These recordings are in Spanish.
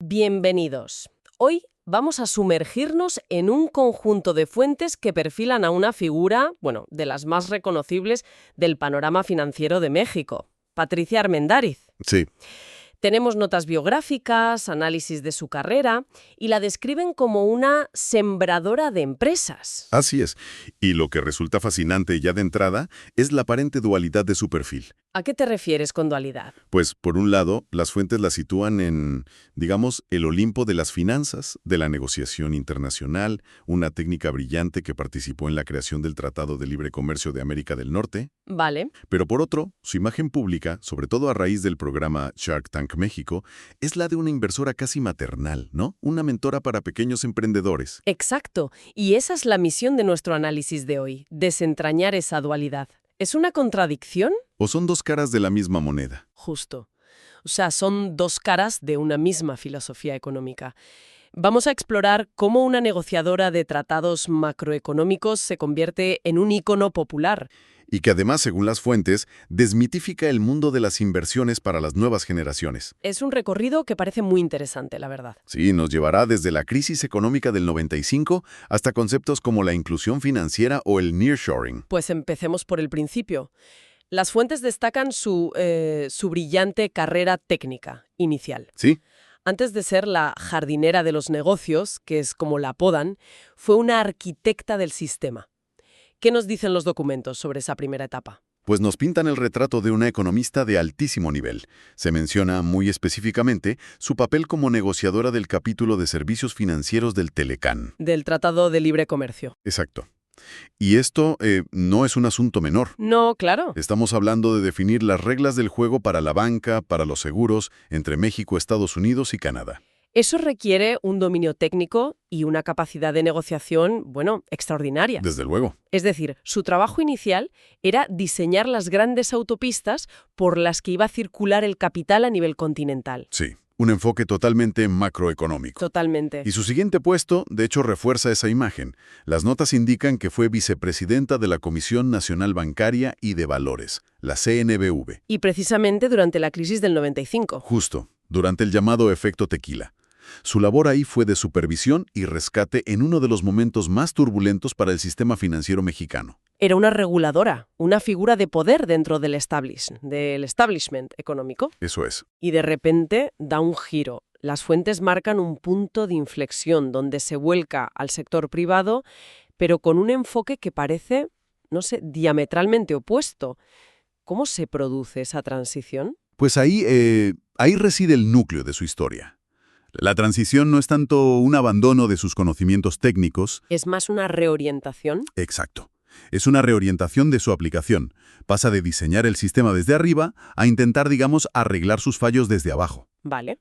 Bienvenidos. Hoy vamos a sumergirnos en un conjunto de fuentes que perfilan a una figura, de las más reconocibles del panorama financiero de México, Patricia Armendáriz. Sí. Tenemos notas biográficas, análisis de su carrera, y la describen como una sembradora de empresas. Así es. Y lo que resulta fascinante ya de entrada es la aparente dualidad de su perfil. ¿A qué te refieres con dualidad? Pues, por un lado, las fuentes la sitúan en, digamos, el Olimpo de las finanzas, de la negociación internacional, una técnica brillante que participó en la creación del Tratado de Libre Comercio de América del Norte. Vale. Pero por otro, su imagen pública, sobre todo a raíz del programa Shark Tank México, es la de una inversora casi maternal, ¿no? Una mentora para pequeños emprendedores. Exacto. Y esa es la misión de nuestro análisis de hoy, desentrañar esa dualidad. ¿Es una contradicción? ¿O son dos caras de la misma moneda? Justo. O sea, son dos caras de una misma filosofía económica. Vamos a explorar cómo una negociadora de tratados macroeconómicos se convierte en un ícono popular. Y que además, según las fuentes, desmitifica el mundo de las inversiones para las nuevas generaciones. Es un recorrido que parece muy interesante, la verdad. Sí, nos llevará desde la crisis económica del 95 hasta conceptos como la inclusión financiera o el nearshoring. Pues empecemos por el principio. Las fuentes destacan su brillante carrera técnica inicial. ¿Sí? Antes de ser la jardinera de los negocios, que es como la apodan, fue una arquitecta del sistema. ¿Qué nos dicen los documentos sobre esa primera etapa? Pues nos pintan el retrato de una economista de altísimo nivel. Se menciona muy específicamente su papel como negociadora del capítulo de servicios financieros del Telecán. Del Tratado de Libre Comercio. Exacto. Y esto no es un asunto menor. No, claro. Estamos hablando de definir las reglas del juego para la banca, para los seguros, entre México, Estados Unidos y Canadá. Eso requiere un dominio técnico y una capacidad de negociación, extraordinaria. Desde luego. Es decir, su trabajo inicial era diseñar las grandes autopistas por las que iba a circular el capital a nivel continental. Sí, un enfoque totalmente macroeconómico. Totalmente. Y su siguiente puesto, de hecho, refuerza esa imagen. Las notas indican que fue vicepresidenta de la Comisión Nacional Bancaria y de Valores, la CNBV. Y precisamente durante la crisis del 95. Justo, durante el llamado efecto tequila. Su labor ahí fue de supervisión y rescate en uno de los momentos más turbulentos para el sistema financiero mexicano. Era una reguladora, una figura de poder dentro del establishment económico. Eso es. Y de repente da un giro. Las fuentes marcan un punto de inflexión donde se vuelca al sector privado, pero con un enfoque que parece, diametralmente opuesto. ¿Cómo se produce esa transición? Pues ahí reside el núcleo de su historia. La transición no es tanto un abandono de sus conocimientos técnicos. ¿Es más una reorientación? Exacto. Es una reorientación de su aplicación. Pasa de diseñar el sistema desde arriba a intentar, arreglar sus fallos desde abajo. Vale.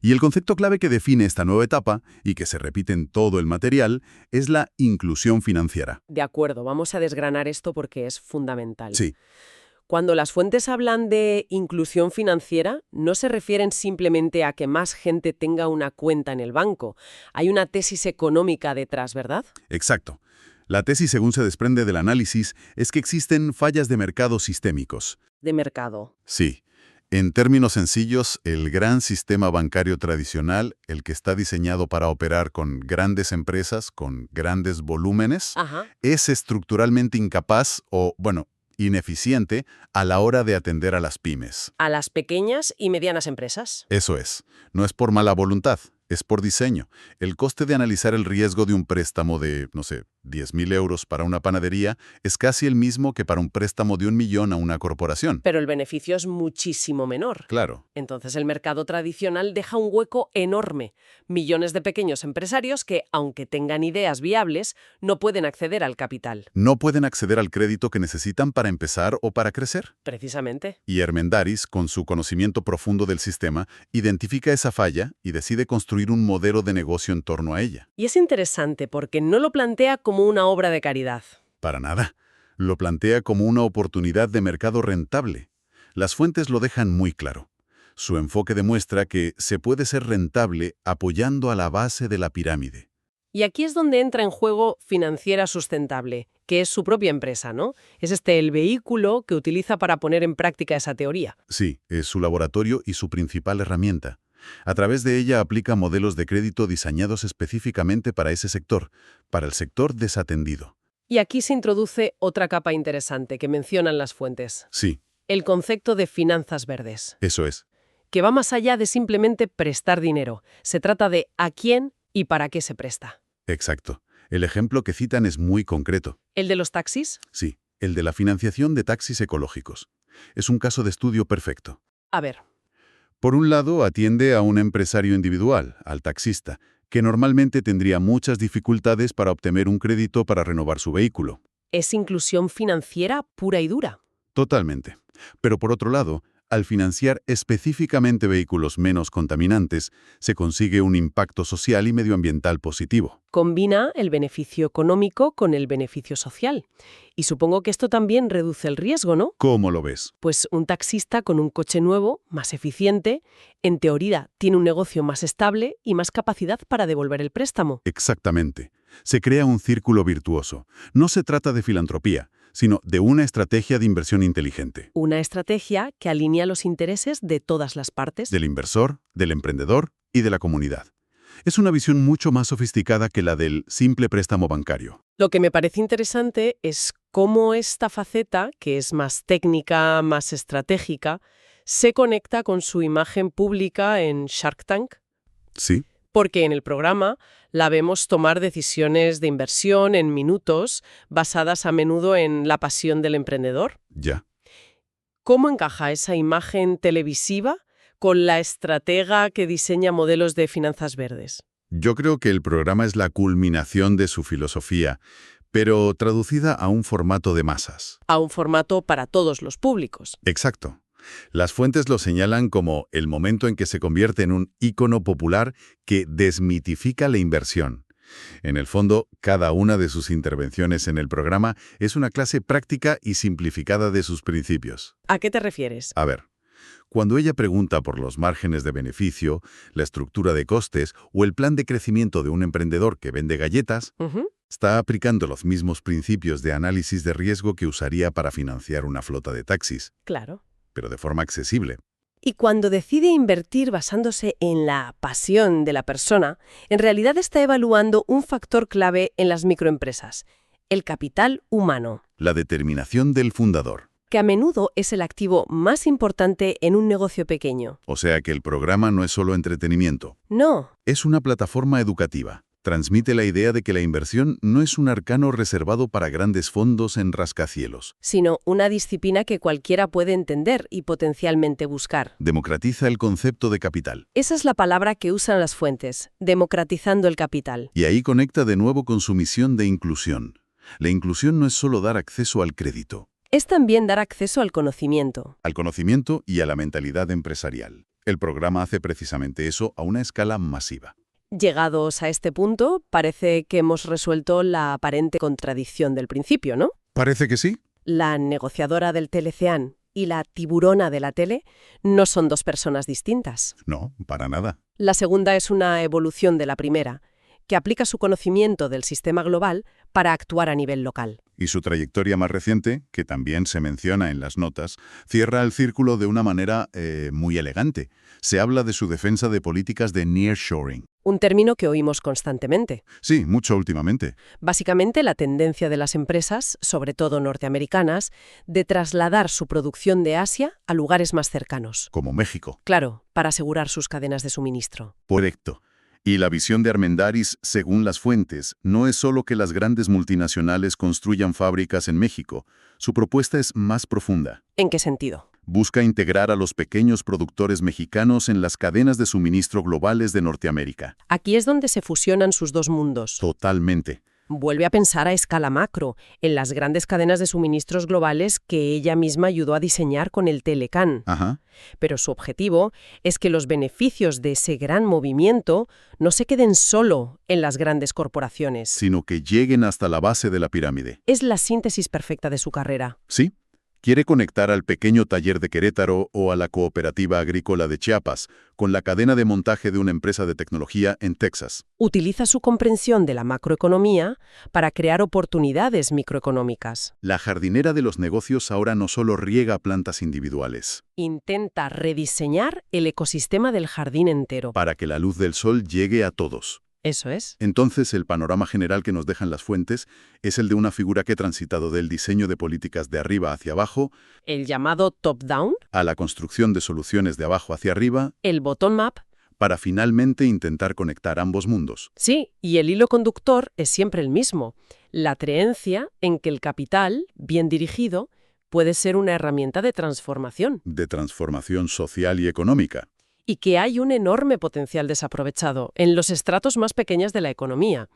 Y el concepto clave que define esta nueva etapa, y que se repite en todo el material, es la inclusión financiera. De acuerdo, vamos a desgranar esto porque es fundamental. Sí. Cuando las fuentes hablan de inclusión financiera, no se refieren simplemente a que más gente tenga una cuenta en el banco. Hay una tesis económica detrás, ¿verdad? Exacto. La tesis, según se desprende del análisis, es que existen fallas de mercado sistémicos. De mercado. Sí. En términos sencillos, el gran sistema bancario tradicional, el que está diseñado para operar con grandes empresas, con grandes volúmenes, es estructuralmente incapaz ineficiente a la hora de atender a las pymes. A las pequeñas y medianas empresas. Eso es. No es por mala voluntad, es por diseño. El coste de analizar el riesgo de un préstamo de, 10.000 euros para una panadería es casi el mismo que para un préstamo de 1 millón a una corporación. Pero el beneficio es muchísimo menor. Claro. Entonces el mercado tradicional deja un hueco enorme. Millones de pequeños empresarios que, aunque tengan ideas viables, no pueden acceder al capital. No pueden acceder al crédito que necesitan para empezar o para crecer. Precisamente. Y Armendáriz, con su conocimiento profundo del sistema, identifica esa falla y decide construir un modelo de negocio en torno a ella. Y es interesante porque no lo plantea como una obra de caridad. Para nada. Lo plantea como una oportunidad de mercado rentable. Las fuentes lo dejan muy claro. Su enfoque demuestra que se puede ser rentable apoyando a la base de la pirámide. Y aquí es donde entra en juego Financiera Sustentable, que es su propia empresa, ¿no? Es el vehículo que utiliza para poner en práctica esa teoría. Sí, es su laboratorio y su principal herramienta. A través de ella aplica modelos de crédito diseñados específicamente para ese sector, para el sector desatendido. Y aquí se introduce otra capa interesante que mencionan las fuentes. Sí, El concepto de finanzas verdes, eso es. que va más allá de simplemente prestar dinero. Se trata de a quién y para qué se presta. Exacto. El ejemplo que citan es muy concreto. ¿El de los taxis? Sí, el de la financiación de taxis ecológicos. Es un caso de estudio perfecto. A ver, Por un lado, atiende a un empresario individual, al taxista, que normalmente tendría muchas dificultades para obtener un crédito para renovar su vehículo. es inclusión financiera pura y dura. Totalmente. Pero por otro lado, al financiar específicamente vehículos menos contaminantes, se consigue un impacto social y medioambiental positivo. Combina el beneficio económico con el beneficio social. Y supongo que esto también reduce el riesgo, ¿no? ¿Cómo lo ves? Pues un taxista con un coche nuevo, más eficiente, en teoría tiene un negocio más estable y más capacidad para devolver el préstamo. Exactamente. Se crea un círculo virtuoso. No se trata de filantropía, sino de una estrategia de inversión inteligente. Una estrategia que alinea los intereses de todas las partes. Del inversor, del emprendedor y de la comunidad. Es una visión mucho más sofisticada que la del simple préstamo bancario. Lo que me parece interesante es cómo esta faceta, que es más técnica, más estratégica, se conecta con su imagen pública en Shark Tank. Sí, Porque en el programa la vemos tomar decisiones de inversión en minutos, basadas a menudo en la pasión del emprendedor. ya. ¿Cómo encaja esa imagen televisiva con la estratega que diseña modelos de finanzas verdes? Yo creo que el programa es la culminación de su filosofía, pero traducida a un formato de masas. A un formato para todos los públicos. Exacto. Las fuentes lo señalan como el momento en que se convierte en un ícono popular que desmitifica la inversión. En el fondo, cada una de sus intervenciones en el programa es una clase práctica y simplificada de sus principios. ¿A qué te refieres? A ver, cuando ella pregunta por los márgenes de beneficio, la estructura de costes o el plan de crecimiento de un emprendedor que vende galletas, Ujú, está aplicando los mismos principios de análisis de riesgo que usaría para financiar una flota de taxis, claro. pero de forma accesible. Y cuando decide invertir basándose en la pasión de la persona, en realidad está evaluando un factor clave en las microempresas, el capital humano, La determinación del fundador. que a menudo es el activo más importante en un negocio pequeño. O sea que el programa no es solo entretenimiento, No, es una plataforma educativa. Transmite la idea de que la inversión no es un arcano reservado para grandes fondos en rascacielos. sino una disciplina que cualquiera puede entender y potencialmente buscar. Democratiza el concepto de capital. Esa es la palabra que usan las fuentes, democratizando el capital. Y ahí conecta de nuevo con su misión de inclusión. La inclusión no es solo dar acceso al crédito, Es también dar acceso al conocimiento. al conocimiento y a la mentalidad empresarial. El programa hace precisamente eso a una escala masiva. Llegados a este punto, parece que hemos resuelto la aparente contradicción del principio, ¿no? Parece que sí. La negociadora del Teleceán y la tiburona de la tele no son dos personas distintas. No, para nada. La segunda es una evolución de la primera, que aplica su conocimiento del sistema global para actuar a nivel local. Y su trayectoria más reciente, que también se menciona en las notas, cierra el círculo de una manera muy elegante. Se habla de su defensa de políticas de nearshoring. Un término que oímos constantemente. Sí, mucho últimamente. Básicamente, la tendencia de las empresas, sobre todo norteamericanas, de trasladar su producción de Asia a lugares más cercanos. Como México. Claro, para asegurar sus cadenas de suministro. Correcto. Y la visión de Armendáriz, según las fuentes, no es solo que las grandes multinacionales construyan fábricas en México. Su propuesta es más profunda. ¿En qué sentido? Busca integrar a los pequeños productores mexicanos en las cadenas de suministro globales de Norteamérica. Aquí es donde se fusionan sus dos mundos. Totalmente. Vuelve a pensar a escala macro, en las grandes cadenas de suministros globales que ella misma ayudó a diseñar con el Telecán. Ajá. Pero su objetivo es que los beneficios de ese gran movimiento no se queden solo en las grandes corporaciones. Sino que lleguen hasta la base de la pirámide. Es la síntesis perfecta de su carrera. ¿Sí? Quiere conectar al pequeño taller de Querétaro o a la cooperativa agrícola de Chiapas con la cadena de montaje de una empresa de tecnología en Texas. Utiliza su comprensión de la macroeconomía para crear oportunidades microeconómicas. La jardinera de los negocios ahora no solo riega plantas individuales. Intenta rediseñar el ecosistema del jardín entero. Para que la luz del sol llegue a todos. Eso es. Entonces, el panorama general que nos dejan las fuentes es el de una figura que ha transitado del diseño de políticas de arriba hacia abajo, El llamado top-down, a la construcción de soluciones de abajo hacia arriba, el bottom-up. para finalmente intentar conectar ambos mundos. Sí, y el hilo conductor es siempre el mismo. La creencia en que el capital, bien dirigido, puede ser una herramienta de transformación. De transformación social y económica. Y que hay un enorme potencial desaprovechado en los estratos más pequeños de la economía.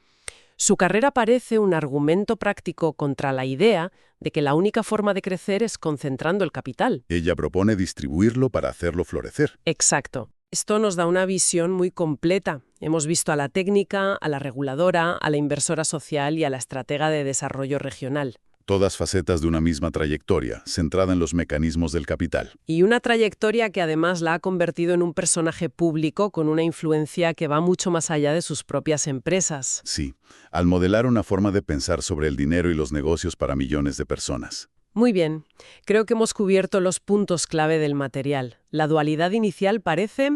Su carrera parece un argumento práctico contra la idea de que la única forma de crecer es concentrando el capital. Ella propone distribuirlo para hacerlo florecer. Exacto. Esto nos da una visión muy completa. Hemos visto a la técnica, a la reguladora, a la inversora social y a la estratega de desarrollo regional. Todas facetas de una misma trayectoria, centrada en los mecanismos del capital. Y una trayectoria que además la ha convertido en un personaje público con una influencia que va mucho más allá de sus propias empresas. Sí, al modelar una forma de pensar sobre el dinero y los negocios para millones de personas. Muy bien, creo que hemos cubierto los puntos clave del material. La dualidad inicial parece,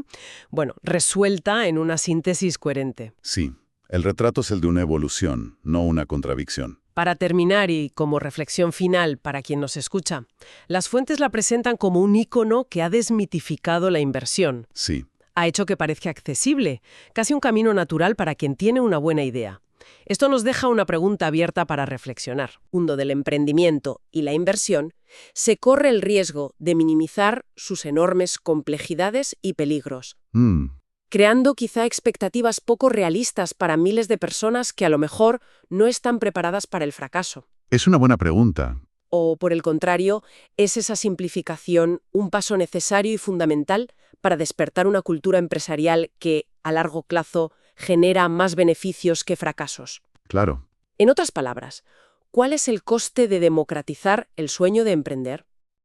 resuelta en una síntesis coherente. Sí, el retrato es el de una evolución, no una contradicción. Para terminar y como reflexión final para quien nos escucha, las fuentes la presentan como un ícono que ha desmitificado la inversión. Sí. Ha hecho que parezca accesible, casi un camino natural para quien tiene una buena idea. Esto nos deja una pregunta abierta para reflexionar. El mundo del emprendimiento y la inversión se corre el riesgo de minimizar sus enormes complejidades y peligros, creando quizá expectativas poco realistas para miles de personas que a lo mejor no están preparadas para el fracaso. Es una buena pregunta. O, por el contrario, ¿es esa simplificación un paso necesario y fundamental para despertar una cultura empresarial que, a largo plazo, genera más beneficios que fracasos? Claro. En otras palabras, ¿cuál es el coste de democratizar el sueño de emprender?